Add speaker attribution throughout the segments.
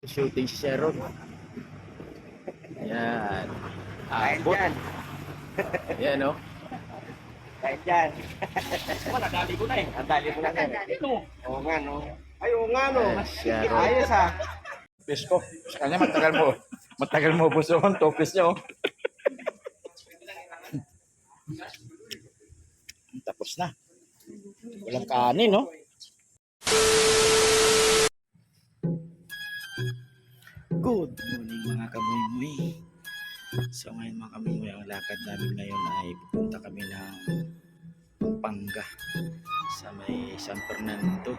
Speaker 1: Shooting si Sharon. Yan.
Speaker 2: Kain
Speaker 1: Abot.
Speaker 2: dyan.
Speaker 1: Yan o.
Speaker 2: Kain dyan.
Speaker 3: Nadali ko na eh.
Speaker 2: Nadali mo na yan.
Speaker 3: Ito.
Speaker 2: Oo nga no. Ay, oo nga no.
Speaker 1: Sharon.
Speaker 2: Ayos ha.
Speaker 1: Fish ko. Sa kanya matagal mo. Matagal mo po sa topis niyo. Tapos na. Walang kanin, no? Good morning mga kamoy-moy. So ngayon mga kamoy-moy, ang lakad namin ngayon ay pupunta kami ng Pampanga sa may San Fernando.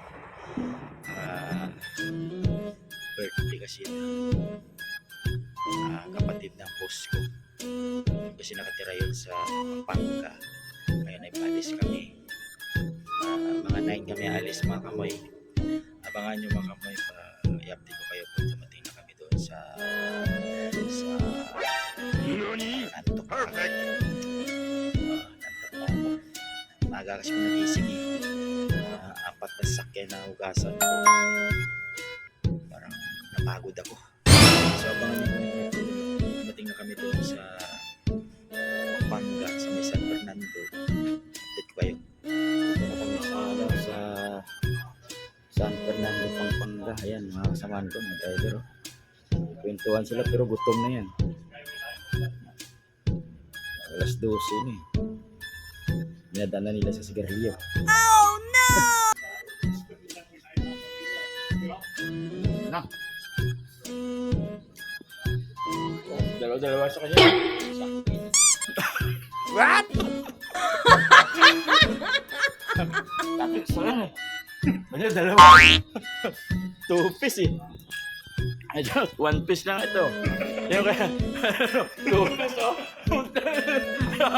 Speaker 1: Birthday kasi na kapatid ng boss ko. Kasi nakatira yun sa Pampanga. Ngayon ay paalis kami. Mga 9 kami alis mga kamoy. Abangan nyo mga kamoy para i-update ko kayo kung dumating na kami doon sa Antok. Perfect. Maga kasi ko nagising eh. 4 na sakyan na hugasan ko. Parang napagod ako. So abangan nyo kung dumating na kami doon sa Pampanga sa may San Fernando. Update ko kayo. Dito na kami sa San Fernando, Pampanga. Ayan, mga kasamaan ko, mga driver. Kwentuhan sila pero gutom na yan. Alas 12 na eh. Minadaan na nila sa sigarilyo. Oh no! Na. Dalawa-dalawa sa kanya. What? Tapos sa kanya. Ano, dalawa. 2 piece eh. Ayun, 1 piece lang ito. Yung kaya, 2 piece oh.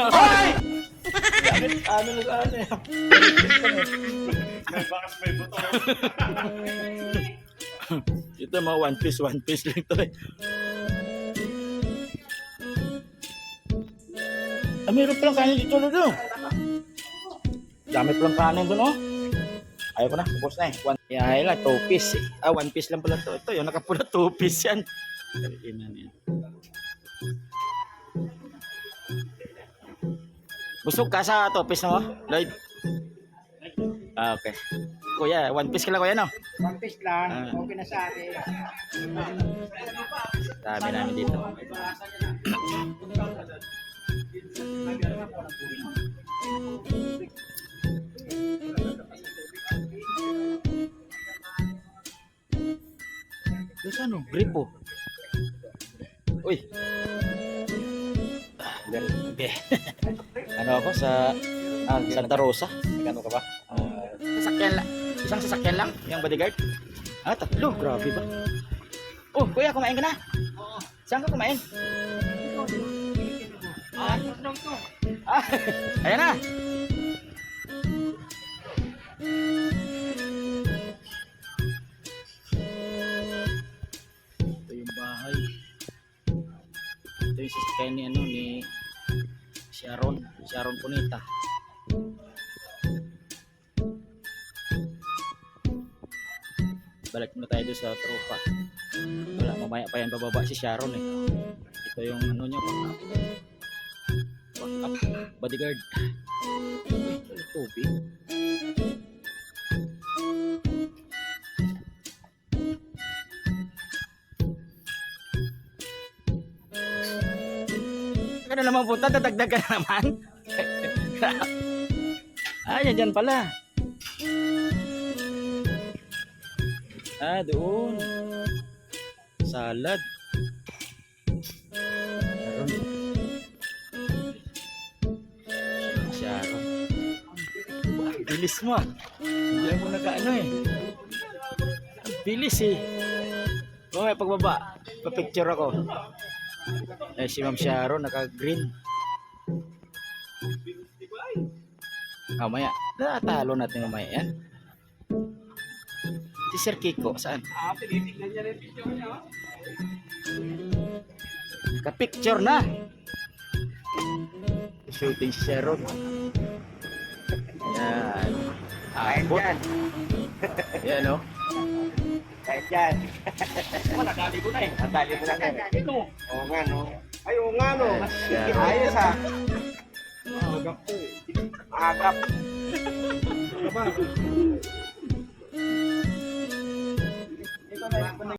Speaker 1: Ay! Ano na sa ano eh.
Speaker 3: May bakas may buto.
Speaker 1: Ito mga 1 piece lang ito eh. Mayroon palang kanin dito doon. Dami palang kanin doon oh. Ayaw ko na, ubos na eh. Yahay lang, 2 piece eh. 1 piece lang pala to. Ito yung nakapula 2 piece yan. Busog ka sa 2 piece mo, Lloyd? Okay. Kuya, 1 piece ka lang kuya no?
Speaker 2: 1 piece lang. Okay na sa akin.
Speaker 1: Dami namin dito. Terus ano? Gripo. Uy. Okay. Ano ako sa Santa Rosa? Ano ka ba? Sasakyan lang. Isang sasakyan lang? Yung bodyguard? 3. Grabe ba? Oh, kuya, kumain ka na? Oo. Saan ka kumain? Ayan na. Ito yung bahay. Ito yung sasakyan ni ni Sharon Cunita. Balik muna tayo doon sa tropa. Wala, mamaya pa yan bababa si Sharon eh. Ito yung ano niya, backup bodyguard. Tubig. Ka na naman punta, dadagdag ka na naman. Yan dyan pala. Doon. Salad. Sharon. Bilis mo. Hindi mo nakaano eh. Ang bilis eh. May pagbaba. Pa-picture ako. Si Ma'am Sharon naka-green. Mamaya. Talo natin mamaya yan. Si Sir Kiko, saan?
Speaker 3: Tinitignan niya rin picture niya.
Speaker 1: Ka-picture na. Shooting si Sharon. Yan.
Speaker 2: Kain
Speaker 1: Abot.
Speaker 2: dyan.
Speaker 1: Yan o.
Speaker 2: Kahit dyan.
Speaker 3: Wala, nadali ko na eh.
Speaker 2: Nadali mo lang yan.
Speaker 3: Ito.
Speaker 2: Oo nga no. Ay, oo nga no.
Speaker 1: Yan.
Speaker 2: Ayos ha. Agap.